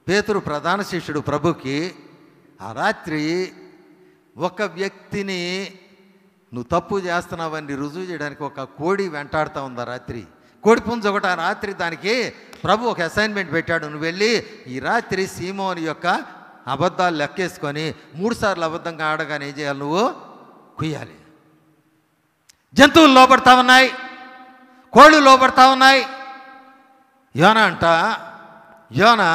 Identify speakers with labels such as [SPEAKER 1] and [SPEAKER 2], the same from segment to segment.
[SPEAKER 1] పేతురు ప్రధాన శిష్యుడు ప్రభుకి ఆ రాత్రి ఒక వ్యక్తిని నువ్వు తప్పు చేస్తున్నావని రుజువు చేయడానికి ఒక కోడి వెంటాడుతూ ఉంది ఆ రాత్రి. కోడి పుంజు ఒకటి. ఆ రాత్రి దానికి ప్రభు ఒక అసైన్మెంట్ పెట్టాడు. నువ్వు వెళ్ళి ఈ రాత్రి సీమోని యొక్క అబద్ధాలు లెక్కేసుకొని 3 సార్లు అబద్ధంగా ఆడగానే ఏం చేయాలి, నువ్వు కుయ్యాలి. జంతువులు లోపడతా ఉన్నాయి, కోళ్ళు లోపడతా ఉన్నాయి. యోనా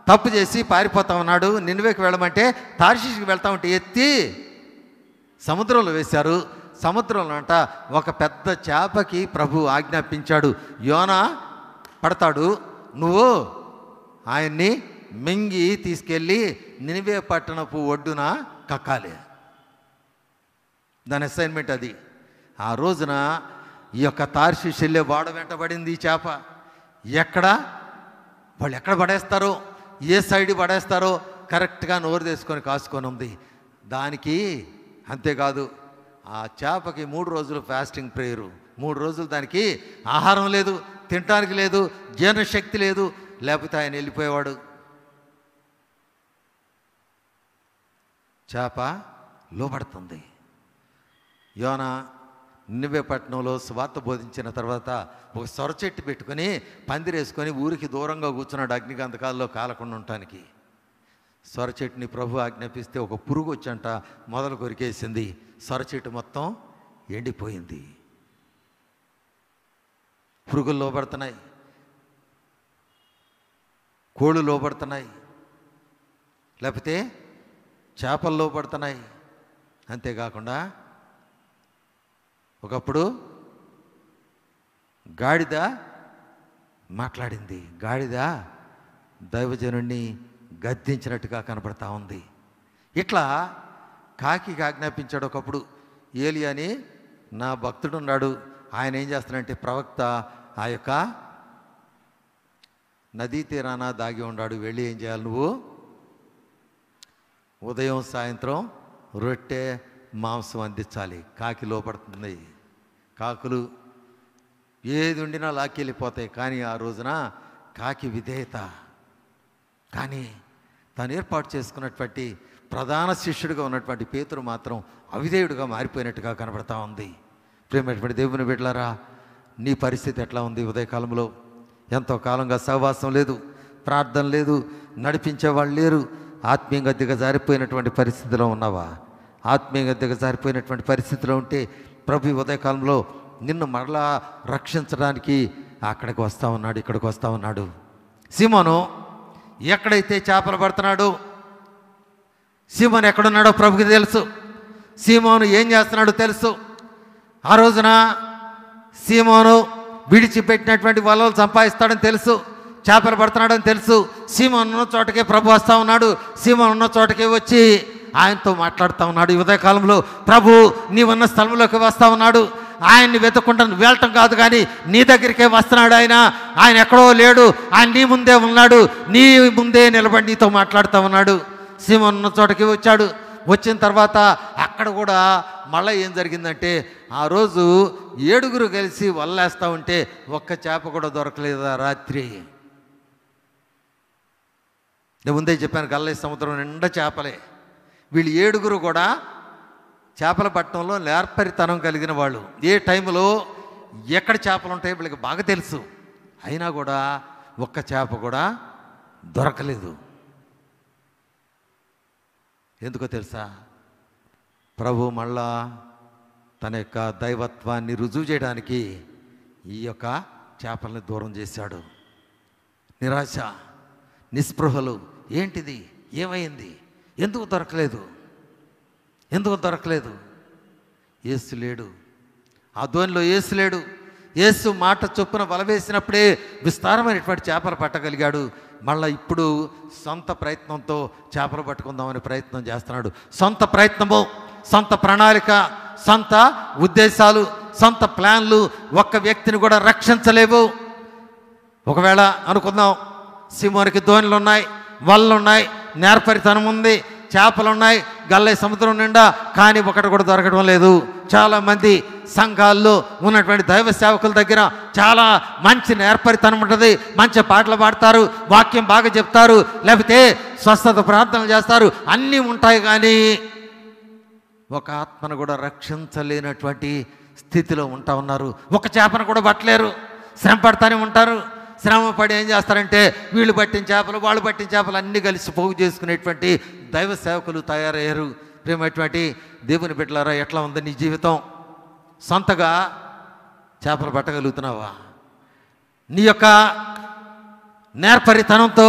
[SPEAKER 1] తప్పు చేసి పారిపోతా ఉన్నాడు. నినివేకి వెళ్ళమంటే తార్షీషుకి వెళ్తా ఉంటే ఎత్తి సముద్రంలో వేశారు. సముద్రంలో అంట ఒక పెద్ద చేపకి ప్రభు ఆజ్ఞాపించాడు, యోనా పడతాడు, నువ్వు ఆయన్ని మింగి తీసుకెళ్ళి నినివే పట్టణపు ఒడ్డున కక్కాలి. దాని అసైన్మెంట్ అది. ఆ రోజున ఈ యొక్క తార్షీషు వెళ్ళే వాడ వెంటబడింది ఈ చేప. వాళ్ళు ఎక్కడ పడేస్తారో, ఏ సైడ్ పడేస్తారో కరెక్ట్గా నోరు తీసుకొని కాసుకొని ఉంది దానికి. అంతేకాదు, ఆ చేపకి 3 రోజులు ఫాస్టింగ్ ప్రేయరు. 3 రోజులు దానికి ఆహారం లేదు, తినడానికి లేదు, జీర్ణశక్తి లేదు, లేకపోతే ఆయన వెళ్ళిపోయేవాడు. చేప లోపడుతుంది. యోనా నినివే పట్టణంలో సువార్త బోధించిన తర్వాత ఒక సొర చెట్టు పెట్టుకొని పందిరేసుకొని ఊరికి దూరంగా కూర్చున్నాడు అగ్నిగంధకాల్లో కాలకుండా ఉండటానికి. సొర చెట్టుని ప్రభు ఆజ్ఞాపిస్తే ఒక పురుగు వచ్చంట మొదలు కొరికేసింది. సొర చెట్టు మొత్తం ఎండిపోయింది. పురుగులు లోపడుతున్నాయి, కోళ్ళు లోపడుతున్నాయి, లేకపోతే చేపలు లోపడుతున్నాయి. అంతేకాకుండా ఒకప్పుడు గాడిద మాట్లాడింది. గాడిద దైవజనుడిని గద్దించినట్టుగా కనపడతా ఉంది. ఇట్లా కాకికి ఆజ్ఞాపించాడు ఒకప్పుడు. ఏలియా అని నా భక్తుడు ఉన్నాడు, ఆయన ఏం చేస్తాడంటే ప్రవక్త ఆ యొక్క నదీ తీరాన దాగి ఉన్నాడు, వెళ్ళి ఏం చేయాలి, నువ్వు ఉదయం సాయంత్రం రొట్టె మాంసం అందించాలి. కాకి లోపడుతుంది. కాకులు ఏది ఉండినా లాక్కెళ్ళిపోతాయి. కానీ ఆ రోజున కాకి విధేయత. కానీ తను ఏర్పాటు చేసుకున్నటువంటి ప్రధాన శిష్యుడిగా ఉన్నటువంటి పేతురు మాత్రం అవిధేయుడిగా మారిపోయినట్టుగా కనబడతా ఉంది. ప్రేమైనటువంటి దేవుని బిడ్డలారా, నీ పరిస్థితి ఎట్లా ఉంది? ఉదయకాలంలో ఎంతో కాలంగా సహవాసం లేదు, ప్రార్థన లేదు, నడిపించేవాళ్ళు లేరు, ఆత్మీయంగా దిగజారిపోయినటువంటి పరిస్థితిలో ఉన్నావా? ఆత్మీయంగా దిగజారిపోయినటువంటి పరిస్థితిలో ఉంటే ప్రభు ఉదయకాలంలో నిన్ను మరలా రక్షించడానికి అక్కడికి వస్తూ ఉన్నాడు, ఇక్కడికి వస్తూ ఉన్నాడు. సీమోను ఎక్కడైతే చేపలు పడుతున్నాడో, సీమోను ఎక్కడున్నాడో ప్రభుకి తెలుసు. సీమోను ఏం చేస్తున్నాడో తెలుసు. ఆ రోజున సీమోను విడిచిపెట్టినటువంటి వలలు సంపాదిస్తాడని తెలుసు, చేపలు పడుతున్నాడని తెలుసు. సీమోను ఉన్న చోటకే ప్రభు వస్తూ ఉన్నాడు. సీమోను ఉన్న చోటకే వచ్చి ఆయనతో మాట్లాడుతూ ఉన్నాడు. ఈ ఉదయకాలంలో ప్రభు నీవున్న స్థలంలోకి వస్తూ ఉన్నాడు. ఆయన్ని వెతుక్కుంటా వెళ్ళటం కాదు, కానీ నీ దగ్గరికే వస్తున్నాడు. ఆయన ఎక్కడో లేడు, ఆయన నీ ముందే ఉన్నాడు, నీ ముందే నిలబడి నీతో మాట్లాడుతూ ఉన్నాడు. సీమోను ఉన్న చోటకి వచ్చాడు. వచ్చిన తర్వాత అక్కడ కూడా మళ్ళీ ఏం జరిగిందంటే, ఆ రోజు 7 కలిసి వల్లేస్తూ ఉంటే ఒక్క చేప కూడా దొరకలేదు ఆ రాత్రి. నేను ముందే చెప్పాను, గల్లీ సముద్రం నిండా చేపలే. వీళ్ళు 7 కూడా చేపల పట్టణంలో నేర్పరితనం కలిగిన వాళ్ళు. ఏ టైంలో ఎక్కడ చేపలు ఉంటాయో వీళ్ళకి బాగా తెలుసు. అయినా కూడా ఒక్క చేప కూడా దొరకలేదు. ఎందుకో తెలుసా? ప్రభు మళ్ళా తన యొక్క దైవత్వాన్ని రుజువు చేయడానికి ఈ యొక్క చేపల్ని దూరం చేశాడు. నిరాశ, నిస్పృహలు. ఏంటిది? ఏమైంది? ఎందుకు దొరకలేదు? ఎందుకు దొరకలేదు? యేసు లేడు. ఆ ధోనిలో యేసు లేడు. యేసు మాట చొప్పున వల వేసినప్పుడే విస్తారమైనటువంటి చేపలు పట్టగలిగాడు. మళ్ళీ ఇప్పుడు సొంత ప్రయత్నంతో చేపలు పట్టుకుందామని ప్రయత్నం చేస్తున్నాడు. సొంత ప్రయత్నము, సొంత ప్రణాళిక, సొంత ఉద్దేశాలు, సొంత ప్లాన్లు ఒక్క వ్యక్తిని కూడా రక్షించలేవు. ఒకవేళ అనుకుందాం, సీమోనికి ధోనిలు ఉన్నాయి, వలలు ఉన్నాయి, నేర్పరితనం ఉంది, చేపలు ఉన్నాయి, గల్లై సముద్రం నిండా, కానీ ఒకటి కూడా దొరకడం లేదు. చాలామంది సంఘాల్లో ఉన్నటువంటి దైవ సేవకుల దగ్గర చాలా మంచి నేర్పరితనం ఉంటుంది, మంచి పాటలు పాడతారు, వాక్యం బాగా చెప్తారు, లేకపోతే స్వస్థత ప్రార్థనలు చేస్తారు, అన్నీ ఉంటాయి. కానీ ఒక ఆత్మను కూడా రక్షించలేనటువంటి స్థితిలో ఉంటా ఉన్నారు. ఒక చేపను కూడా పట్టలేరు, శ్రమ పడతానే ఉంటారు. శ్రమ పడి ఏం చేస్తారంటే వీళ్ళు పట్టిన చేపలు వాళ్ళు పట్టిన చేపలు అన్నీ కలిసి పోగు చేసుకునేటువంటి దైవ సేవకులు తయారయ్యారు. ప్రేమటువంటి దేవుని బిడ్డలారా, ఎట్లా ఉంది నీ జీవితం? సొంతగా చేపలు పట్టగలుగుతున్నావా? నీ యొక్క నేర్పరితనంతో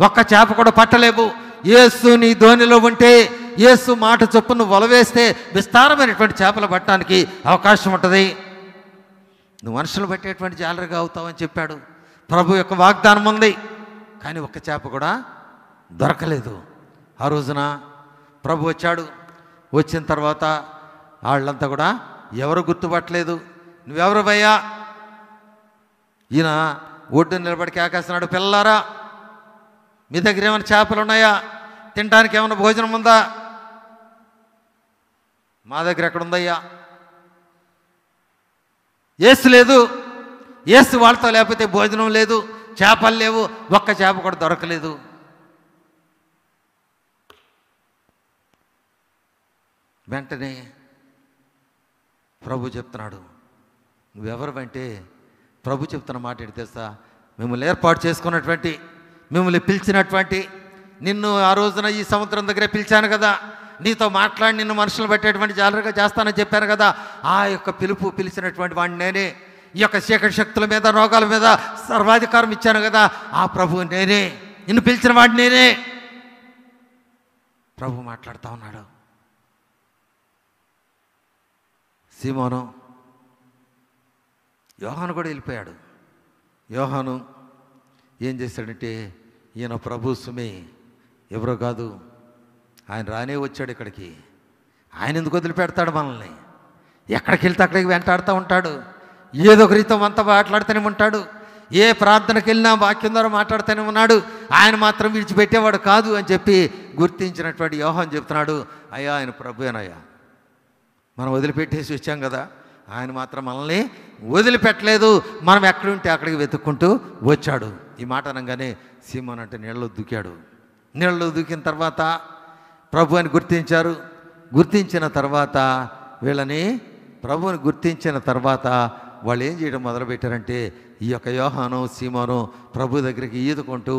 [SPEAKER 1] ఒక్క చేప కూడా పట్టలేవు. యేసు నీ ధోనిలో ఉంటే, యేసు మాట చొప్పున వలవేస్తే విస్తారమైనటువంటి చేపలు పట్టడానికి అవకాశం ఉంటుంది. నువ్వు మనుషులు పట్టేటువంటి జాలరుగా అవుతావని చెప్పాడు. ప్రభు యొక్క వాగ్దానం ఉంది, కానీ ఒక్క చేప కూడా దొరకలేదు. ఆ రోజున ప్రభు వచ్చాడు. వచ్చిన తర్వాత వాళ్ళంతా కూడా ఎవరు గుర్తుపట్టలేదు. నువ్వెవరు భయ్యా? ఈయన ఒడ్డు నిలబడి కేకేస్తున్నాడు, పిల్లలారా మీ దగ్గర ఏమైనా చేపలు ఉన్నాయా? తినడానికి ఏమైనా భోజనం ఉందా? మా దగ్గర ఎక్కడుందయ్యా? యేసు లేదు, యేసు వాళ్ళతో లేకపోతే భోజనం లేదు, చేపలు లేవు, ఒక్క చేప కూడా దొరకలేదు. వెంటనే ప్రభు చెప్తున్నాడు, నువ్వెవరివంటే ప్రభు చెప్తున్న మాట ఏంటి తెలుసా? మిమ్మల్ని ఏర్పాటు చేసుకున్నటువంటి, మిమ్మల్ని పిలిచినటువంటి, నిన్ను ఆ రోజున ఈ సముద్రం దగ్గరే పిలిచాను కదా, నీతో మాట్లాడి నిన్ను మనుషులు పెట్టేటువంటి జాలరుగా చేస్తానని చెప్పాను కదా, ఆ యొక్క పిలిచినటువంటి వాడిని నేనే. ఈ యొక్క చీకటి శక్తుల మీద, రోగాల మీద సర్వాధికారం ఇచ్చాను కదా, ఆ ప్రభు నేనే. నిన్ను పిలిచిన వాడిని నేనే. ప్రభు మాట్లాడుతూ ఉన్నాడు. సీమోను, యోహాను కూడా వెళ్ళిపోయాడు. యోహాను ఏం చేశాడంటే, ఈయన ప్రభు సుమే, ఎవరో కాదు, ఆయన రానే వచ్చాడు ఇక్కడికి. ఆయన ఎందుకు వదిలిపెడతాడు మనల్ని? ఎక్కడికి వెళ్తే అక్కడికి వెంటాడుతూ ఉంటాడు. ఏదో ఒక రీతం అంతా మాట్లాడుతూనే ఉంటాడు. ఏ ప్రార్థనకి వెళ్ళినా వాక్యం ద్వారా మాట్లాడుతూనే ఉన్నాడు. ఆయన మాత్రం విడిచిపెట్టేవాడు కాదు అని చెప్పి గుర్తించినటువంటి యోహాను చెప్తున్నాడు, అయ్యా ఆయన ప్రభుయేనయ్యా, మనం వదిలిపెట్టేసి వచ్చాం కదా, ఆయన మాత్రం మనల్ని వదిలిపెట్టలేదు. మనం ఎక్కడుంటే అక్కడికి వెతుక్కుంటూ వచ్చాడు. ఈ మాట అనగానే సీమోను అంటే నీళ్ళలో దూకాడు. నీళ్ళలో దూకిన తర్వాత ప్రభు అని గుర్తించారు. గుర్తించిన తర్వాత వీళ్ళని ప్రభువుని గుర్తించిన తర్వాత వాళ్ళు ఏం చేయడం మొదలుపెట్టారంటే, ఈ యొక్క యోహాను సీమోను ప్రభు దగ్గరికి ఈదుకుంటూ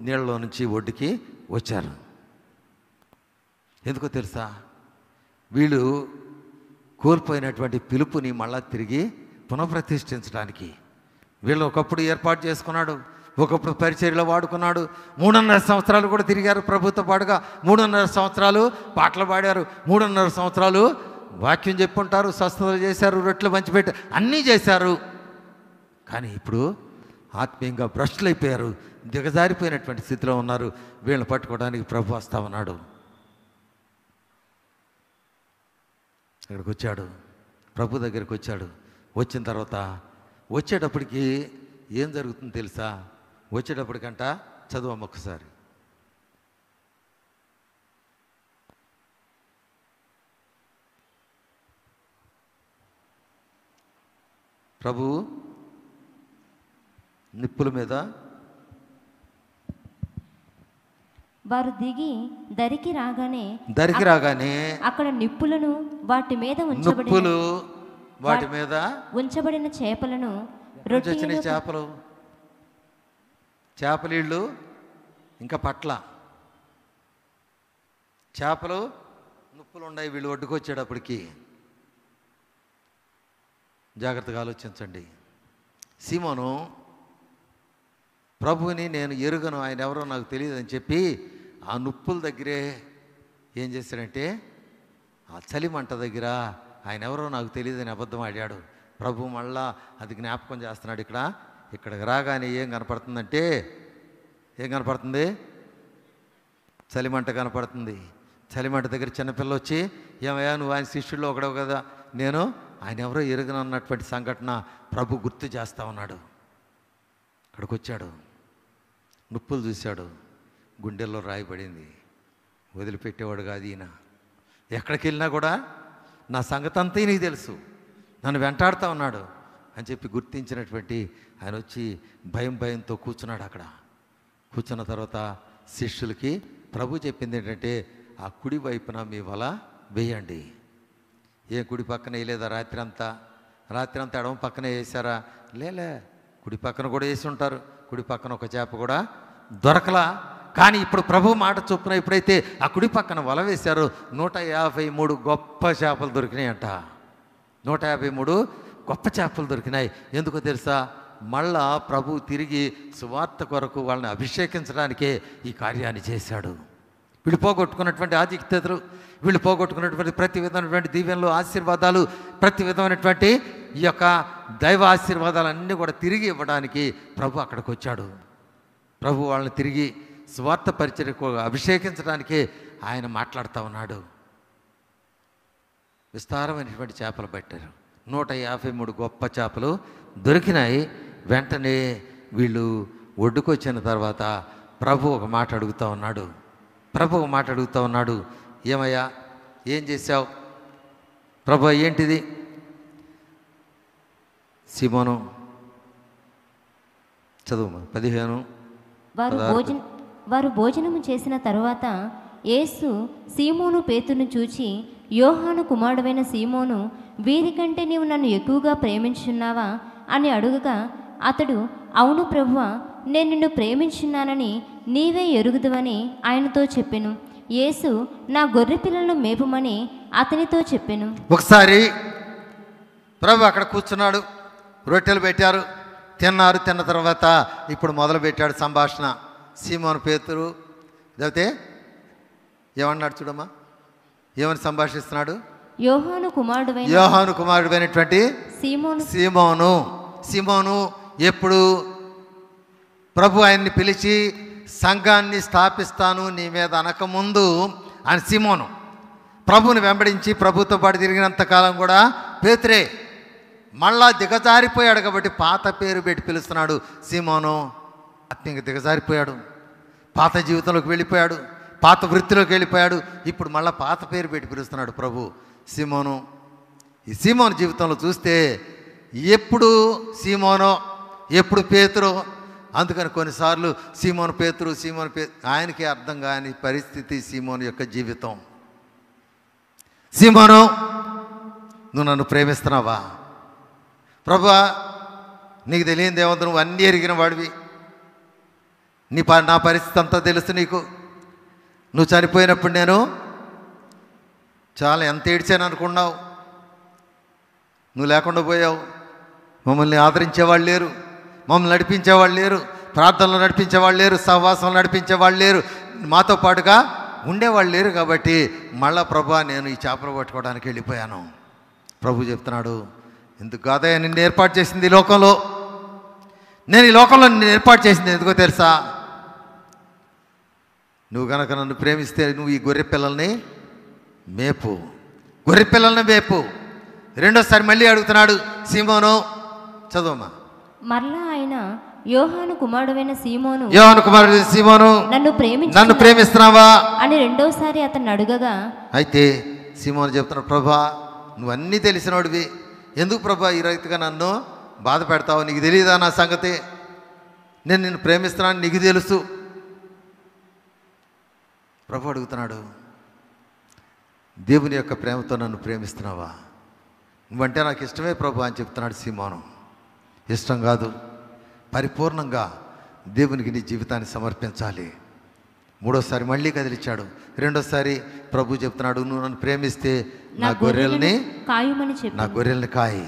[SPEAKER 1] నీళ్ళలో నుంచి ఒడ్డుకి వచ్చారు. ఎందుకో తెలుసా? వీళ్ళు కోల్పోయినటువంటి పిలుపుని మళ్ళా తిరిగి పునఃప్రతిష్ఠించడానికి. వీళ్ళు ఒకప్పుడు ఏర్పాటు చేసుకున్నాడు, ఒకప్పుడు పరిచర్యలో వాడుకున్నాడు. 3.5 సంవత్సరాలు కూడా తిరిగారు ప్రభుతో పాటుగా. 3.5 సంవత్సరాలు పాటలు పాడారు, 3.5 సంవత్సరాలు వాక్యం చెప్పుంటారు, స్వస్థతలు చేశారు, రొట్టెలు పంచిపెట్టారు, అన్నీ చేశారు. కానీ ఇప్పుడు ఆత్మీయంగా భ్రష్టులు అయిపోయారు, దిగజారిపోయినటువంటి స్థితిలో ఉన్నారు. వీళ్ళని పట్టుకోవడానికి ప్రభు వస్తా ఉన్నాడు. ఇక్కడికి వచ్చాడు, ప్రభు దగ్గరికి వచ్చాడు. వచ్చిన తర్వాత వచ్చేటప్పటికి ఏం జరుగుతుందో తెలుసా? వచ్చేటప్పటికంట చదువు ఒక్కసారి. ప్రభు నిప్పుల మీద
[SPEAKER 2] వారు దిగి దరికి రాగానే అక్కడ నిప్పులను వాటి మీద ఉంచబడిన చేపలను,
[SPEAKER 1] చేపలీళ్ళు ఇంకా పట్ల చేపలు నిప్పులు ఉన్నాయి. వీళ్ళు ఒడ్డుకొచ్చేటప్పటికి జాగ్రత్తగా ఆలోచించండి. సీమోను ప్రభువుని నేను ఎరుగను, ఆయన ఎవరో నాకు తెలియదు అని చెప్పి ఆ నిప్పుల దగ్గరే ఏం చేశాడంటే, ఆ చలిమంట దగ్గర ఆయన ఎవరో నాకు తెలియదని అబద్ధం ఆడాడు. ప్రభు మళ్ళా అది జ్ఞాపకం చేస్తున్నాడు. ఇక్కడికి రాగానే ఏం కనపడుతుందంటే, ఏం కనపడుతుంది? చలిమంట కనపడుతుంది. చలిమంట దగ్గర చిన్నపిల్ల వచ్చి, ఏమయ్యా నువ్వు ఆయన శిష్యుల్లో ఒకడవు కదా, నేను ఆయన ఎవరో ఎరుగనన్నటువంటి సంఘటన ప్రభు గుర్తు చేస్తూ ఉన్నాడు. అక్కడికి వచ్చాడు, నిప్పులు చూశాడు, గుండెల్లో రాయబడింది, వదిలిపెట్టేవాడు కాదు ఈయన, ఎక్కడికి వెళ్ళినా కూడా నా సంగతి అంతా నీకు తెలుసు, నన్ను వెంటాడుతూ ఉన్నాడు అని చెప్పి గుర్తించినటువంటి ఆయన వచ్చి భయంతో కూర్చున్నాడు. అక్కడ కూర్చున్న తర్వాత శిష్యులకి ప్రభు చెప్పింది ఏంటంటే, ఆ కుడి వైపున మీ వల వేయండి. ఏ కుడి పక్కన వేయలేదా? రాత్రి అంతా ఎడమ పక్కనే వేసారా? లేలే, కుడి పక్కన కూడా వేసి ఉంటారు. కుడి పక్కన ఒక చేప కూడా దొరకలా. కానీ ఇప్పుడు ప్రభు మాట చొప్పున ఎప్పుడైతే ఆ కుడి పక్కన వల వేశారో 153 గొప్ప చేపలు దొరికినాయంట. 153 గొప్ప చేపలు దొరికినాయి. ఎందుకో తెలుసా? మళ్ళా ప్రభు తిరిగి సువార్త కొరకు వాళ్ళని అభిషేకించడానికే ఈ కార్యాన్ని చేశాడు. వీళ్ళు పోగొట్టుకున్నటువంటి ఆధిక్యతలు, వీళ్ళు పోగొట్టుకున్నటువంటి ప్రతి విధమైనటువంటి దీవెనలు, ఆశీర్వాదాలు, ప్రతి విధమైనటువంటి ఈ యొక్క దైవ ఆశీర్వాదాలన్నీ కూడా తిరిగి ఇవ్వడానికి ప్రభు అక్కడికి వచ్చాడు. ప్రభు వాళ్ళని తిరిగి స్వార్థ పరిచర్యకు అభిషేకించడానికే ఆయన మాట్లాడుతూ ఉన్నాడు. విస్తారమైనటువంటి చేపలు పట్టారు. 153 గొప్ప చేపలు దొరికినాయి. వెంటనే వీళ్ళు ఒడ్డుకొచ్చిన తర్వాత ప్రభు ఒక మాట అడుగుతూ ఉన్నాడు. ఏమయ్యా, ఏం చేశావు? ప్రభు, ఏంటిది? సీమోను చదువు 15.
[SPEAKER 2] వారు భోజనము చేసిన తరువాత యేసు సీమోను పేతురును చూచి, యోహాను కుమారుడైన సీమోను, వీరికంటే నీవు నన్ను ఎక్కువగా ప్రేమించున్నావా అని అడుగగా, అతడు, అవును ప్రభువా, నేను నిన్ను ప్రేమించున్నానని నీవే ఎరుగుదువని ఆయనతో చెప్పెను. యేసు, నా గొర్రె పిల్లలను మేపుమని అతనితో చెప్పెను.
[SPEAKER 1] ఒకసారి ప్రభు అక్కడ కూర్చున్నాడు, రొట్టెలు పెట్టారు, తిన్నారు. తిన్న తర్వాత ఇప్పుడు మొదలు పెట్టాడు సంభాషణ. సీమోను పేతురు లేకపోతే ఏమన్నాడు చూడమ్మా, ఏమని సంభాషిస్తున్నాడు? యోహాను కుమారుడైనటువంటి సీమోను ఎప్పుడు ప్రభు ఆయన్ని పిలిచి సంఘాన్ని స్థాపిస్తాను నీ మీద అనకముందు ఆయన సీమోను ప్రభుని వెంబడించి ప్రభుతో పాటు తిరిగినంతకాలం కూడా పేతురే. మళ్ళా దిగజారిపోయాడు కాబట్టి పాత పేరు పెట్టి పిలుస్తున్నాడు. సీమోను ఆత్మీయంగా దిగజారిపోయాడు, పాత జీవితంలోకి వెళ్ళిపోయాడు, పాత వృత్తిలోకి వెళ్ళిపోయాడు. ఇప్పుడు మళ్ళీ పాత పేరు పెట్టి పిలుస్తున్నాడు ప్రభు సీమోను. ఈ సీమోను జీవితంలో చూస్తే ఎప్పుడు సీమోనో ఎప్పుడు పేతురో. అందుకని కొన్నిసార్లు సీమోను పేతురు ఆయనకి అర్థం కాని పరిస్థితి సీమోను యొక్క జీవితం. సీమోను, నువ్వు నన్ను ప్రేమిస్తున్నావా? ప్రభువా, నీకు తెలియని ఏముంది, నువ్వు అన్నీ ఎరిగిన వాడివి, నా పరిస్థితి అంతా తెలుసు నీకు. నువ్వు చనిపోయినప్పుడు నేను చాలా ఎంత ఏడ్చాను అనుకున్నావు. నువ్వు లేకుండా పోయావు. మమ్మల్ని ఆదరించేవాళ్ళు లేరు, మమ్మల్ని నడిపించేవాళ్ళు లేరు, ప్రార్థనలు నడిపించేవాళ్ళు లేరు, సహవాసంలో నడిపించేవాళ్ళు లేరు, మాతో పాటుగా ఉండేవాళ్ళు లేరు. కాబట్టి మళ్ళా ప్రభువా, నేను ఈ చేపలు పట్టుకోవడానికి వెళ్ళిపోయాను. ప్రభు చెప్తున్నాడు, ఎందుకు కాదయ్యా నిన్ను ఏర్పాటు చేసింది ఈ లోకంలో. నేను ఈ లోకంలో నిన్ను ఏర్పాటు చేసింది ఎందుకో తెలుసా? నువ్వు కనుక నన్ను ప్రేమిస్తే నువ్వు ఈ గొర్రె పిల్లల్ని మేపు. రెండోసారి మళ్ళీ అడుగుతున్నాడు సీమోను, చదువమ్మా.
[SPEAKER 2] మరలా ఆయన, యోహాను కుమారుడైన సీమోను,
[SPEAKER 1] నన్ను ప్రేమిస్తున్నావా
[SPEAKER 2] అని రెండోసారి అతన్ని అడుగగా,
[SPEAKER 1] అయితే సీమోను చెప్తున్నాడు, ప్రభా, నువ్వు అన్నీ తెలిసినోడివి, ఎందుకు ప్రభా ఈ రీతిగా నన్ను బాధ పెడతావు? నీకు తెలియదా నా సంగతి? నేను నిన్ను ప్రేమిస్తున్నాను, నీకు తెలుసు. ప్రభు అడుగుతున్నాడు, దేవుని యొక్క ప్రేమతో నన్ను ప్రేమిస్తున్నావా? నువ్వంటే నాకు ఇష్టమే ప్రభు అని చెప్తున్నాడు సీమోను. ఇష్టం కాదు, పరిపూర్ణంగా దేవునికి నీ జీవితాన్ని సమర్పించాలి. మూడోసారి మళ్ళీ కదిలిచ్చాడు. రెండోసారి ప్రభు చెప్తున్నాడు, నువ్వు నన్ను ప్రేమిస్తే నా గొర్రెల్ని కాయి.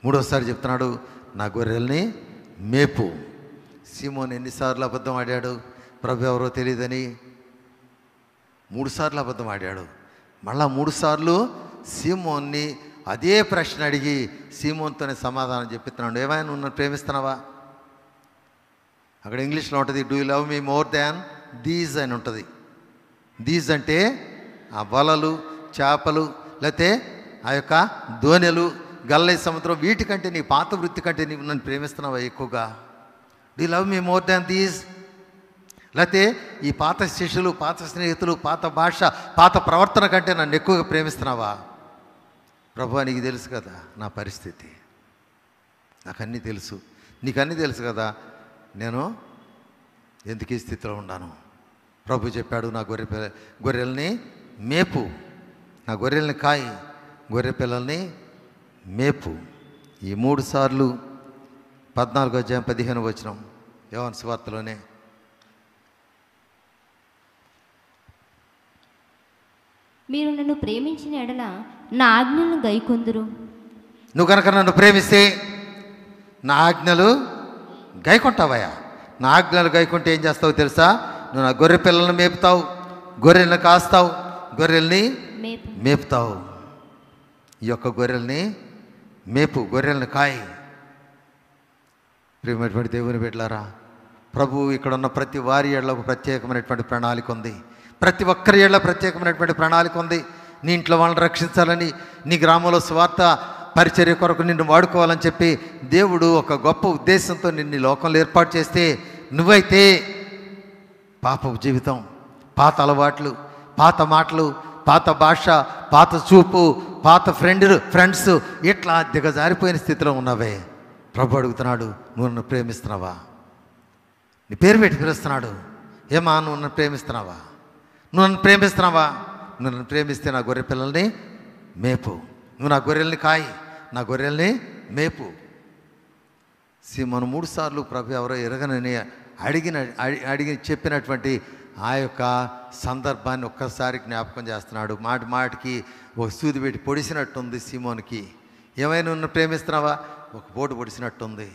[SPEAKER 1] మూడోసారి చెప్తున్నాడు, నా గొర్రెల్ని మేపు. సీమోను ఎన్నిసార్లు అబద్ధం ఆడాడు? ప్రభు ఎవరో తెలియదని 3 సార్లు అబద్ధం ఆడాడు. మళ్ళా 3 సార్లు సీమోన్ని అదే ప్రశ్న అడిగి సీమోన్తోనే సమాధానం చెప్పిస్తున్నాడు. ఏమైనా నువ్వు నన్ను ప్రేమిస్తున్నావా? అక్కడ ఇంగ్లీష్లో ఉంటుంది, do you love me more than these అని ఉంటుంది. దీస్ అంటే ఆ వలలు, చేపలు, లేకపోతే ఆ యొక్క దోణెలు, గల్లై సముద్రం, వీటికంటే నీ పాత వృత్తి కంటే నీవు నన్ను ప్రేమిస్తున్నావా ఎక్కువగా? Do you love me more than these? లేకపోతే ఈ పాత శిష్యులు, పాత స్నేహితులు, పాత భాష, పాత ప్రవర్తన కంటే నన్ను ఎక్కువగా ప్రేమిస్తున్నావా? ప్రభువా, నీకు తెలుసు కదా నా పరిస్థితి, నాకన్నీ తెలుసు, నీకన్నీ తెలుసు కదా, నేను ఎందుకు ఈ స్థితిలో ఉన్నాను. ప్రభు చెప్పాడు, నా గొర్రెల్ని మేపు, నా గొర్రెల్ని కాయి, గొర్రె పిల్లల్ని మేపు. ఈ 3 సార్లు 14వ అధ్యాయం 15వ వచనం యోహాను సువార్తలోనే.
[SPEAKER 2] మీరు నన్ను ప్రేమించిన ఎడల నా ఆజ్ఞలను గైకొందురు.
[SPEAKER 1] నువ్వు కనుక నన్ను ప్రేమిస్తే నా ఆజ్ఞలు గైకొంటావయ్యా. నా ఆజ్ఞలు గైకుంటే ఏం చేస్తావు తెలుసా? నువ్వు నా గొర్రె పిల్లల్ని మేపుతావు, గొర్రెల్ని కాస్తావు, గొర్రెల్ని మేపుతావు. ఈ యొక్క గొర్రెల్ని మేపు, గొర్రెల్ని కాయి. ప్రియమైనటువంటి దేవుని బిడ్డలారా, ప్రభువు ఇక్కడ ఉన్న ప్రతి వారి ఏళ్ళ ఒక ప్రత్యేకమైనటువంటి ప్రణాళిక ఉంది. ప్రతి ఒక్కరి ఏళ్ళ ప్రత్యేకమైనటువంటి ప్రణాళిక ఉంది. నీ ఇంట్లో వాళ్ళని రక్షించాలని, నీ గ్రామంలో స్వార్థ పరిచర్య కొరకు నిన్ను వాడుకోవాలని చెప్పి దేవుడు ఒక గొప్ప ఉద్దేశంతో నిన్ను లోకంలో ఏర్పాటు చేస్తే, నువ్వైతే పాపపు జీవితం, పాత అలవాట్లు, పాత మాటలు, పాత భాష, పాత చూపు, పాత ఫ్రెండ్స్ ఇట్లా దిగజారిపోయిన స్థితిలో ఉన్నావే. ప్రభు అడుగుతున్నాడు, నువ్వు నన్ను ప్రేమిస్తున్నావా? నీ పేరు పెట్టి పిలుస్తున్నాడు, ఏమా నువ్వు నన్ను ప్రేమిస్తున్నావా? నువ్వు నన్ను ప్రేమిస్తున్నావా? నువ్వు నన్ను ప్రేమిస్తే నా గొర్రె పిల్లల్ని మేపు, నువ్వు నా గొర్రెల్ని కాయి, నా గొర్రెల్ని మేపు. మనం 3 సార్లు ప్రభు ఎవరో ఎరగనని అడిగి చెప్పినటువంటి ఆ యొక్క సందర్భాన్ని ఒక్కసారి జ్ఞాపకం చేస్తున్నాడు. మాటికి ఒక సూది పెట్టి పొడిసినట్టుంది సీమోనికి. ఏమైనా నన్ను ప్రేమిస్తున్నావా? ఒక పోటు పొడిసినట్టుంది.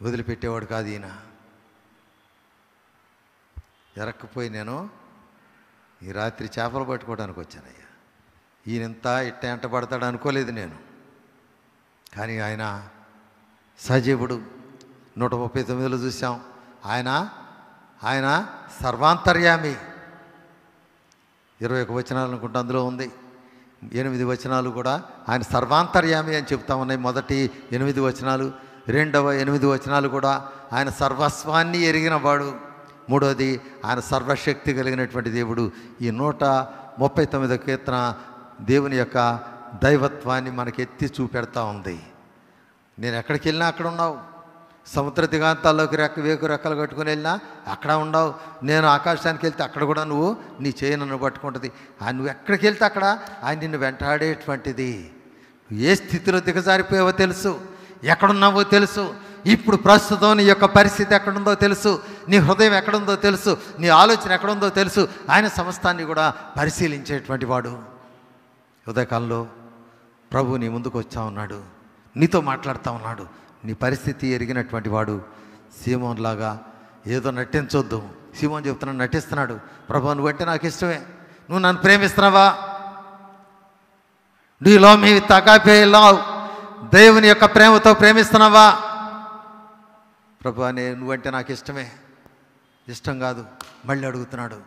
[SPEAKER 1] వదిలిపెట్టేవాడు కాదు ఈయన. ఎరక్కపోయి నేను ఈ రాత్రి చేపలు పట్టుకోవడానికి వచ్చానయ్యా. ఈయనంత ఇట్ట ఎంట పడతాడు అనుకోలేదు నేను. కానీ ఆయన సజీవుడు. 139లో చూసాం, ఆయన సర్వాంతర్యామి. 21 వచనాలు అనుకుంటా అందులో ఉంది. 8 వచనాలు కూడా ఆయన సర్వాంతర్యామి అని చెప్తా ఉన్నాయి. మొదటి 8 వచనాలు, రెండవ 8 వచనాలు కూడా ఆయన సర్వస్వాన్ని ఎరిగినవాడు. మూడోది ఆయన సర్వశక్తి కలిగినటువంటి దేవుడు. ఈ 139వ కీర్తన దేవుని యొక్క దైవత్వాన్ని మనకి ఎత్తి చూపెడతా ఉంది. నేను ఎక్కడికి వెళ్ళినా అక్కడ ఉన్నావు. సముద్ర దిగాంతాల్లోకి వేకు రెక్కలు కట్టుకుని వెళ్ళినా అక్కడ ఉండవు. నేను ఆకాశానికి వెళ్తే అక్కడ కూడా నువ్వు నీ చేయి నన్ను పట్టుకుంటుంది. నువ్వు ఎక్కడికి వెళ్తే అక్కడ ఆయన నిన్ను వెంటాడేటువంటిది. ఏ స్థితిలో దిగజారిపోయావో తెలుసు, ఎక్కడున్నావో తెలుసు, ఇప్పుడు ప్రస్తుతం నీ యొక్క పరిస్థితి ఎక్కడుందో తెలుసు, నీ హృదయం ఎక్కడుందో తెలుసు, నీ ఆలోచన ఎక్కడుందో తెలుసు. ఆయన సమస్తాన్ని కూడా పరిశీలించేటువంటి వాడు. ఉదయకాలంలో ప్రభు నీ ముందుకు వచ్చా ఉన్నాడు, నీతో మాట్లాడుతూ ఉన్నాడు. నీ పరిస్థితి ఎరిగినటువంటి వాడు. సీమోన్లాగా ఏదో నటించొద్దు. సీమోన్ చెప్తున్నాడు, నటిస్తున్నాడు. ప్రభు నువ్వంటే నాకు ఇష్టమే, నువ్వు నన్ను ప్రేమిస్తున్నావా? Do you love me with agape love? దేవుని యొక్క ప్రేమతో ప్రేమిస్తున్నావా? ప్రభు నువ్వంటే నాకు ఇష్టమే. ఇష్టం కాదు, మళ్ళీ అడుగుతున్నాడు.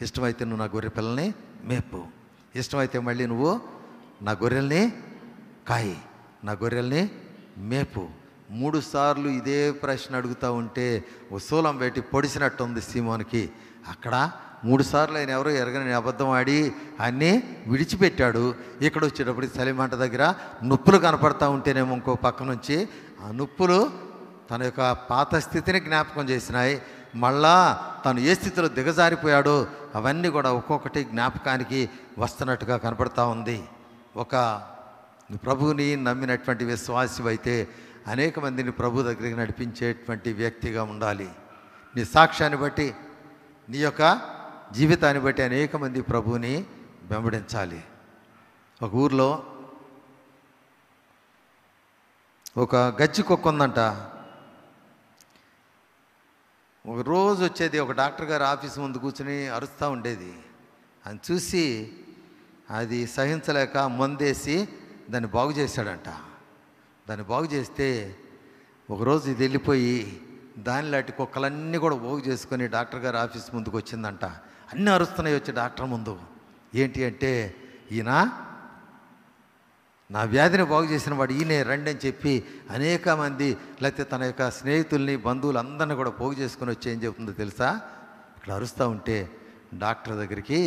[SPEAKER 1] ఇష్టమైతే నువ్వు నా గొర్రె పిల్లల్ని మేపు, ఇష్టమైతే మళ్ళీ నువ్వు నా గొర్రెల్ని కాయి, నా గొర్రెల్ని మేపు. 3 సార్లు ఇదే ప్రశ్న అడుగుతూ ఉంటే ఓ శూలం పెట్టి పొడిసినట్టుంది సీమోనికి. అక్కడ 3 సార్లు ఆయన ఎవరో ఎరగని అబద్ధం ఆడి ఆయన్ని విడిచిపెట్టాడు. ఇక్కడ వచ్చేటప్పటికి సలిమంట దగ్గర నొప్పులు కనపడతా ఉంటేనేమో ఇంకో పక్క నుంచి ఆ నొప్పులు తన యొక్క పాత స్థితిని జ్ఞాపకం చేసినాయి. మళ్ళా తను ఏ స్థితిలో దిగజారిపోయాడో అవన్నీ కూడా ఒక్కొక్కటి జ్ఞాపకానికి వస్తున్నట్టుగా కనపడతా ఉంది. ఒక ప్రభువుని నమ్మినటువంటి విశ్వాసి అయితే అనేక మందిని ప్రభు దగ్గరికి నడిపించేటువంటి వ్యక్తిగా ఉండాలి. నీ సాక్ష్యాన్ని బట్టి, నీ యొక్క జీవితాన్ని బట్టి అనేక మంది ప్రభువుని వెంబడించాలి. ఒక ఊర్లో ఒక గజ్జి కుక్క ఉందంట. ఒక రోజు వచ్చేది, ఒక డాక్టర్ గారు ఆఫీస్ ముందు కూర్చుని అరుస్తూ ఉండేది. అని చూసి అది సహించలేక మందేసి దాన్ని బాగు చేశాడంట. దాన్ని బాగు చేస్తే ఒకరోజు ఇది వెళ్ళిపోయి దానిలాంటి కుక్కలన్నీ కూడా బాగు చేసుకొని డాక్టర్ గారు ఆఫీస్ ముందుకు వచ్చిందంట. అన్నీ అరుస్తున్నాయి వచ్చి డాక్టర్ ముందు. ఏంటి అంటే, ఈయన నా వ్యాధిని బాగు చేసిన వాడు ఈయనే రండి అని చెప్పి అనేక మంది, లేకపోతే తన యొక్క స్నేహితుల్ని బంధువులు అందరిని కూడా పోగు చేసుకుని వచ్చి ఏం చెబుతుందో తెలుసా? ఇక్కడ అరుస్తూ ఉంటే డాక్టర్ దగ్గరికి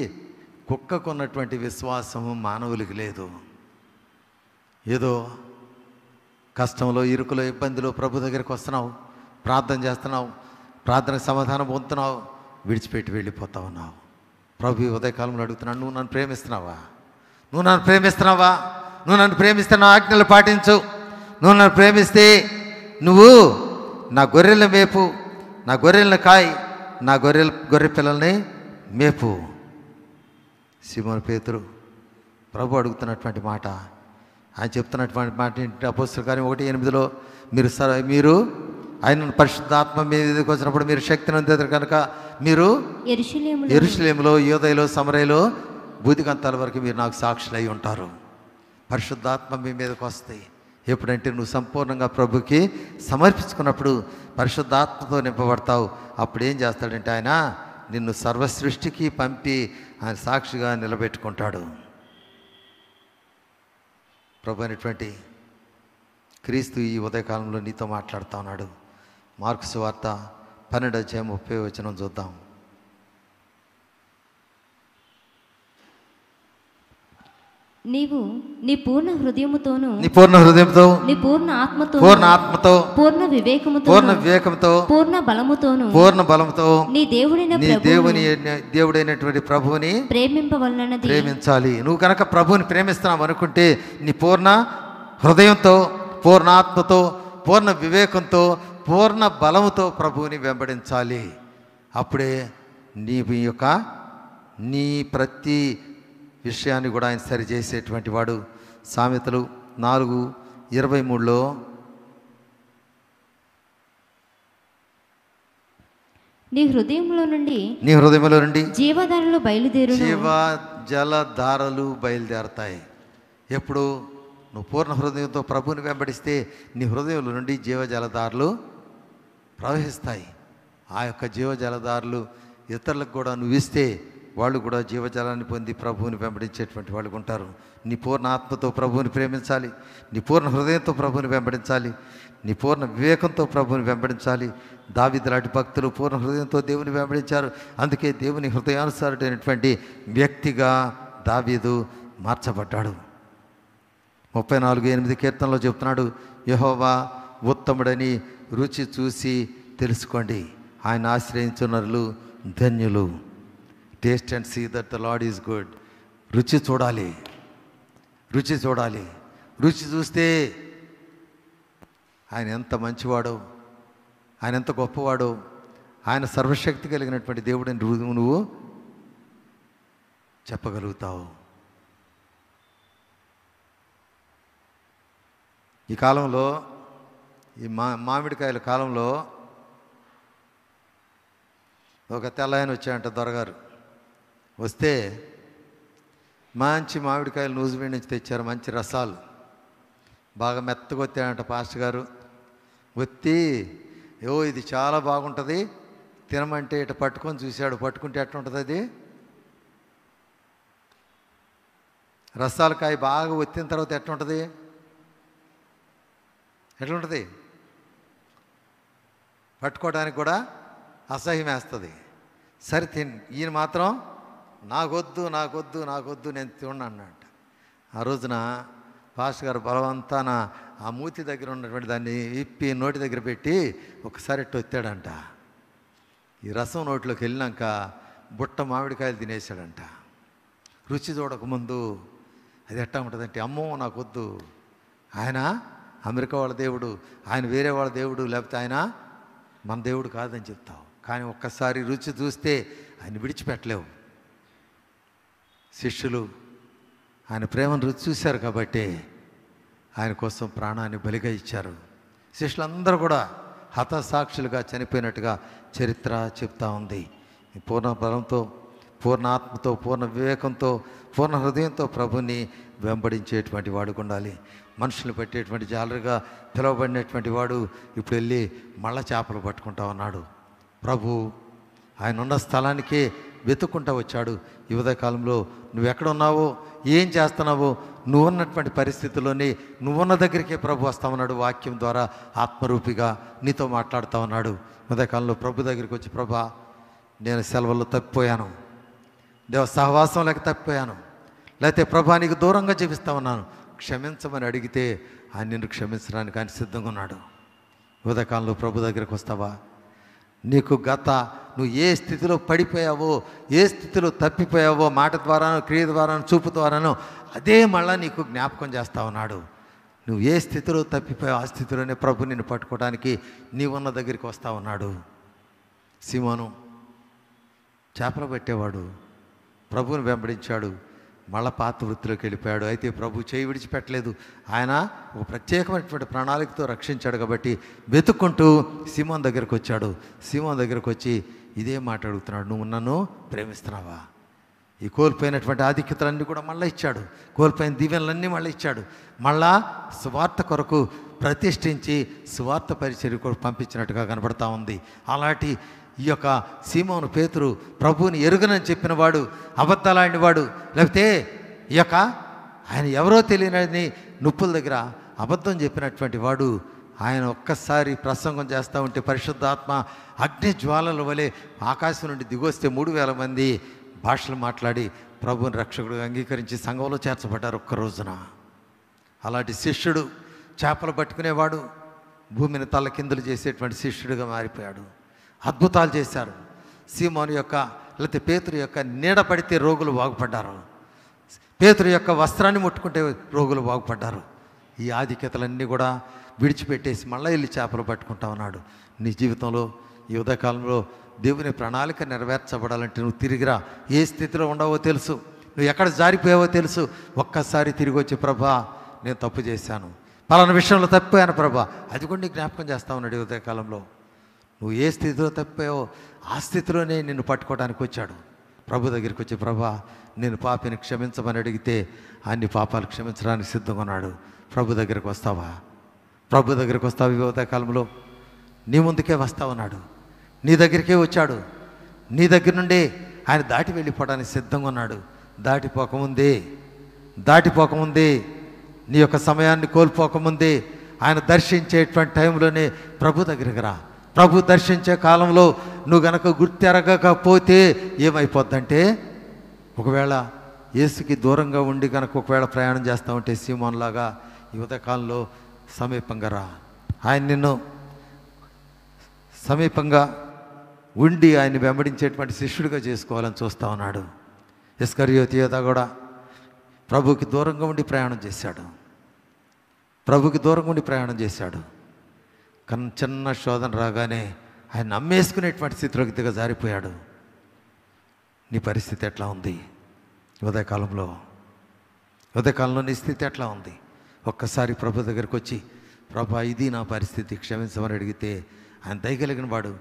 [SPEAKER 1] కుక్కకు ఉన్నటువంటి విశ్వాసం మానవులకి లేదు. ఏదో కష్టంలో, ఇరుకులో, ఇబ్బందిలో ప్రభు దగ్గరికి వస్తున్నావు, ప్రార్థన చేస్తున్నావు, ప్రార్థనకు సమాధానం పొందుతున్నావు, విడిచిపెట్టి వెళ్ళిపోతా ఉన్నావు. ప్రభు ఉదయకాలంలో అడుగుతున్నాడు, నువ్వు నన్ను ప్రేమిస్తున్నావా? నువ్వు నన్ను ప్రేమిస్తున్నావా? నువ్వు నన్ను ప్రేమిస్తే నా ఆజ్ఞలు పాటించు. నువ్వు నన్ను ప్రేమిస్తే నువ్వు నా గొర్రెలను మేపు, నా గొర్రెలను కాయి, నా గొర్రె పిల్లల్ని మేపు. సీమోను పేతురు ప్రభు అడుగుతున్నటువంటి మాట, ఆయన చెప్తున్నటువంటి మాట ఏంటి? అపోస్తలుల కార్యం 1:8 మీరు ఆయన పరిశుద్ధాత్మ మీదకి వచ్చినప్పుడు మీరు శక్తిని పొందేరు కనుక మీరు యెరూషలేములో, యూదయలో, సమరయలో, భూదిగంతాల వరకు మీరు నాకు సాక్షులు అయి ఉంటారు. పరిశుద్ధాత్మ మీ మీదకి వస్తాయి ఎప్పుడంటే నువ్వు సంపూర్ణంగా ప్రభుకి సమర్పించుకున్నప్పుడు పరిశుద్ధాత్మతో నింపబడతావు. అప్పుడు ఏం చేస్తాడంటే ఆయన నిన్ను సర్వసృష్టికి పంపి ఆయన సాక్షిగా నిలబెట్టుకుంటాడు. ప్రభు అనేటువంటి క్రీస్తు ఈ ఉదయకాలంలో నీతో మాట్లాడుతూ ఉన్నాడు. మార్కు సువార్త 12:30 చూద్దాం.
[SPEAKER 2] నీవు నీ పూర్ణ హృదయముతోను,
[SPEAKER 1] నీ పూర్ణ హృదయంతో,
[SPEAKER 2] నీ పూర్ణ ఆత్మతో,
[SPEAKER 1] పూర్ణ ఆత్మతో,
[SPEAKER 2] పూర్ణ వివేకముతో, పూర్ణ బలముతోను,
[SPEAKER 1] పూర్ణ బలముతో
[SPEAKER 2] నీ
[SPEAKER 1] దేవుడైనటువంటి ప్రభువుని
[SPEAKER 2] ప్రేమింపవలనది
[SPEAKER 1] ప్రేమించాలి. నువ్వు కనుక ప్రభువుని ప్రేమిస్తున్నావు అనుకుంటే నీ పూర్ణ హృదయంతో, పూర్ణ ఆత్మతో, పూర్ణ వివేకంతో, పూర్ణ బలముతో ప్రభువుని వెంబడించాలి. అప్పుడే నీ ప్రతి విషయాన్ని కూడా ఆయన సరిచేసేటువంటి వాడు. సామెతలు 4:23
[SPEAKER 2] నీ హృదయంలో నుండి జీవధారలు
[SPEAKER 1] బయలుదేరతాయి. ఎప్పుడు నువ్వు పూర్ణ హృదయంతో ప్రభువుని వెంబడిస్తే నీ హృదయంలో నుండి జీవజలధారలు ప్రవహిస్తాయి. ఆ యొక్క జీవజలధారలు ఇతరులకు కూడా నువ్వు ఇస్తే వాళ్ళు కూడా జీవజలాన్ని పొంది ప్రభువుని వెంబడించేటువంటి వాళ్ళు ఉంటారు. నీ పూర్ణ ఆత్మతో ప్రభువుని ప్రేమించాలి, నీ పూర్ణ హృదయంతో ప్రభువుని వెంబడించాలి, నీ పూర్ణ వివేకంతో ప్రభువుని వెంబడించాలి. దావీదు లాంటి భక్తులు పూర్ణ హృదయంతో దేవుని వెంబడించారు. అందుకే దేవుని హృదయానుసారుడైనటువంటి వ్యక్తిగా దావీదు మార్చబడ్డాడు. 34:8 కీర్తనలో చెప్తున్నాడు, యెహోవా ఉత్తముడని రుచి చూసి తెలుసుకోండి, ఆయన ఆశ్రయించున్నరులు ధన్యులు. Taste and see that the lord is good. రుచి చూడాలి. రుచి చూస్తే ఆయన ఎంత మంచివాడో, ఆయన ఎంత గొప్పవాడో, ఆయన సర్వశక్తి కలిగినటువంటి దేవుడిని నువ్వు చెప్పగలుగుతావు. ఈ కాలంలో, ఈ మామిడికాయల కాలంలో ఒక తెల్లాయన వచ్చాయంట దొరగారు. వస్తే మంచి మామిడికాయలు నూజివీడి నుంచి తెచ్చారు, మంచి రసాలు బాగా మెత్తగా వచ్చాయంట పాస్టర్ గారు. వచ్చి ఇది చాలా బాగుంటుంది తినమంటే ఇటు పట్టుకొని చూశాడు. పట్టుకుంటే ఎట్లుంటుంది అది? రసాలకాయ బాగా వచ్చిన తర్వాత ఎట్లుంటుంది? పట్టుకోవడానికి కూడా అసహ్యం వేస్తుంది. సరే ఈయన మాత్రం నాకొద్దు నేను తిన్నా అన్నట్ట. ఆ రోజున పాస్టర్ గారు బలవంతాన ఆ మూతి దగ్గర ఉన్నటువంటి దాన్ని ఇప్పి నోటి దగ్గర పెట్టి ఒకసారి ఇట్టు వచ్చాడంట. ఈ రసం నోట్లోకి వెళ్ళినాక బుట్ట మామిడికాయలు తినేసాడంట. రుచి చూడకముందు అది ఎట్టా ఉంటుందంటే, అమ్మో నాకొద్దు, ఆయన అమెరికా వాళ్ళ దేవుడు, ఆయన వేరే వాళ్ళ దేవుడు, లేకపోతే ఆయన మన దేవుడు కాదని చెప్తావు. కానీ ఒక్కసారి రుచి చూస్తే ఆయన విడిచిపెట్టలేవు. శిష్యులు ఆయన ప్రేమను రుచి చూశారు కాబట్టి ఆయన కోసం ప్రాణాన్ని బలిగా ఇచ్చారు. శిష్యులందరూ కూడా హతసాక్షులుగా చనిపోయినట్టుగా చరిత్ర చెప్తా ఉంది. పూర్ణ బలంతో, పూర్ణ ఆత్మతో, పూర్ణ వివేకంతో, పూర్ణ హృదయంతో ప్రభుని వెంబడించేటువంటి వాడుకు ఉండాలి. మనుషులు పెట్టేటువంటి జాలరుగా పిలువబడినటువంటి వాడు ఇప్పుడు వెళ్ళి మళ్ళా చేపలు పట్టుకుంటా ఉన్నాడు. ప్రభు ఆయన ఉన్న స్థలానికి వెతుక్కుంటూ వచ్చాడు. ఈ ఉదయకాలంలో నువ్వు ఎక్కడున్నావో, ఏం చేస్తున్నావో, నువ్వున్నటువంటి పరిస్థితుల్లోనే నువ్వున్న దగ్గరికే ప్రభు వస్తా ఉన్నాడు. వాక్యం ద్వారా ఆత్మరూపిగా నీతో మాట్లాడుతూ ఉన్నాడు. ఉదయకాలంలో ప్రభు దగ్గరికి వచ్చి, ప్రభా నేను సెలవుల్లో తప్పిపోయాను, దేవ సహవాసం లేక తప్పిపోయాను, లేకపోతే ప్రభా నీకు దూరంగా జీవిస్తూ ఉన్నాను, క్షమించమని అడిగితే ఆయన నిన్ను క్షమించడానికి ఆయన సిద్ధంగా ఉన్నాడు. ఉదయకాలంలో ప్రభు దగ్గరికి వస్తావా? నీకు నువ్వు ఏ స్థితిలో పడిపోయావో, ఏ స్థితిలో తప్పిపోయావో, మాట ద్వారానో, క్రియ ద్వారానో, చూపు ద్వారానో, అదే మళ్ళా నీకు జ్ఞాపకం చేస్తా ఉన్నాడు. నువ్వు ఏ స్థితిలో తప్పిపోయావు ఆ స్థితిలోనే ప్రభు నిన్ను పట్టుకోవడానికి నీవున్న దగ్గరికి వస్తూ ఉన్నాడు. సీమోను చేపలు పట్టేవాడు, ప్రభువుని వెంబడించాడు, మళ్ళా పాత వృత్తిలోకి వెళ్ళిపోయాడు. అయితే ప్రభు చేయి విడిచిపెట్టలేదు. ఆయన ఒక ప్రత్యేకమైనటువంటి ప్రణాళికతో రక్షించాడు కాబట్టి వెతుక్కుంటూ సీమోన్ దగ్గరకు వచ్చాడు. సీమోన్ దగ్గరకు వచ్చి ఇదే మాట అడుగుతున్నాడు, నువ్వు నన్ను ప్రేమిస్తున్నావా? ఈ కోల్పోయినటువంటి ఆధిక్యతలన్నీ కూడా మళ్ళీ ఇచ్చాడు, కోల్పోయిన దీవెనలన్నీ మళ్ళీ ఇచ్చాడు. మళ్ళా సువార్త కొరకు ప్రతిష్ఠించి సువార్త పరిచర్య కొరకు పంపించినట్టుగా కనబడతా ఉంది. అలాంటి ఈ యొక్క సీమోను పేతురు ప్రభువుని ఎరుగనని చెప్పినవాడు, అబద్ధాలాడినవాడు, లేకపోతే ఈ యొక్క ఆయన ఎవరో తెలియని నొప్పుల దగ్గర అబద్ధం చెప్పినటువంటి వాడు, ఆయన ఒక్కసారి ప్రసంగం చేస్తూ ఉంటే పరిశుద్ధాత్మ అగ్ని జ్వాలల వలె ఆకాశం నుండి దిగొస్తే 3000 మంది భాషలు మాట్లాడి ప్రభువుని రక్షకుడిగా అంగీకరించి సంఘంలో చేర్చబడ్డారు ఒక్క రోజున. అలాంటి శిష్యుడు, చేపలు పట్టుకునేవాడు, భూమిని తల్లకిందులు చేసేటువంటి శిష్యుడిగా మారిపోయాడు. అద్భుతాలు చేశారు. సీమోను యొక్క లేకపోతే పేతురు యొక్క నీడ పడితే రోగులు బాగుపడ్డారు, పేతురు యొక్క వస్త్రాన్ని ముట్టుకుంటే రోగులు బాగుపడ్డారు. ఈ ఆధిక్యతలన్నీ కూడా విడిచిపెట్టేసి మళ్ళీ వెళ్ళి చేపలు పట్టుకుంటా ఉన్నాడు. నీ జీవితంలో ఈ ఉదయకాలంలో దేవుని ప్రణాళిక నెరవేర్చబడాలంటే నువ్వు తిరిగిరా. ఏ స్థితిలో ఉండవో తెలుసు, నువ్వు ఎక్కడ జారిపోయావో తెలుసు. ఒక్కసారి తిరిగి వచ్చి, ప్రభా నేను తప్పు చేశాను, పలానా విషయంలో తప్పిపోయాను ప్రభా, అది కూడా నీకు జ్ఞాపకం చేస్తా ఉన్నాడు. ఈ ఉదయకాలంలో నువ్వు ఏ స్థితిలో తప్పిపోయావో ఆ స్థితిలోనే నిన్ను పట్టుకోవడానికి వచ్చాడు. ప్రభు దగ్గరికి వచ్చి, ప్రభా నేను పాపిని క్షమించమని అడిగితే అన్ని పాపాలు క్షమించడానికి సిద్ధంగా ఉన్నాడు. ప్రభు దగ్గరికి వస్తావా? ప్రభు దగ్గరికి వస్తావు. ఈ ఉదయకాలంలో నీ ముందుకే వస్తా ఉన్నాడు, నీ దగ్గరికే వచ్చాడు. నీ దగ్గర నుండి ఆయన దాటి వెళ్ళిపోవడానికి సిద్ధంగా ఉన్నాడు. దాటిపోకముందే నీ యొక్క సమయాన్ని కోల్పోకముందే ఆయన దర్శించేటువంటి టైంలోనే ప్రభు దగ్గరికి రా. ప్రభు దర్శించే కాలంలో నువ్వు గనక గుర్తెరగకపోతే ఏమైపోద్దంటే, ఒకవేళ యేసుకి దూరంగా ఉండి కనుక ఒకవేళ ప్రయాణం చేస్తూ ఉంటే సీమోన్లాగా ఈ ఉదయకాలంలో సమీపంగా రా. ఆయన నిన్ను సమీపంగా ఉండి ఆయన వెంబడించేటువంటి శిష్యుడిగా చేసుకోవాలని చూస్తూ ఉన్నాడు. ఇస్కరియోతు యూదా కూడా ప్రభుకి దూరంగా ఉండి ప్రయాణం చేశాడు. కానీ చిన్న శోధన రాగానే ఆయన నమ్మేసుకునేటువంటి స్థితిలోకి దిగజారిపోయాడు. నీ పరిస్థితి ఎట్లా ఉంది? ఉదయకాలంలో నీ స్థితి ఎట్లా ఉంది? ఒక్కసారి ప్రభు దగ్గరికి వచ్చి, ప్రభా ఇది నా పరిస్థితి, క్షమించమని అడిగితే ఆయన దయగలిగిన వాడు,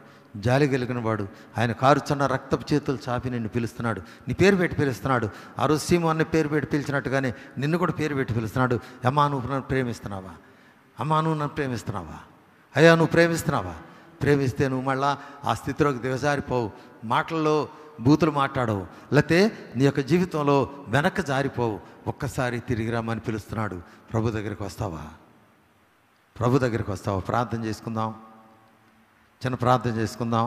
[SPEAKER 1] జాలి కలిగిన వాడు, ఆయన కారుచున్న రక్తపు చేతులు చాపి నిన్ను పిలుస్తున్నాడు, నీ పేరు పెట్టి పిలుస్తున్నాడు. ఆ రోజు సీమోన్ని పేరు పెట్టి పిలిచినట్టుగానే నిన్ను కూడా పేరు పెట్టి పిలుస్తున్నాడు. అమ్మా నువ్వు నన్ను ప్రేమిస్తున్నావా? అయ్యా నువ్వు ప్రేమిస్తున్నావా? ప్రేమిస్తే నువ్వు మళ్ళా ఆ స్థితిలోకి దిగజారిపోవు, మాటల్లో బూతులు మాట్లాడవు, లేకపోతే నీ యొక్క జీవితంలో వెనక్కి జారిపోవు. ఒక్కసారి తిరిగి రమ్మని పిలుస్తున్నాడు. ప్రభు దగ్గరికి వస్తావా? ప్రార్థన చేసుకుందాం, చిన్న ప్రార్థన చేసుకుందాం.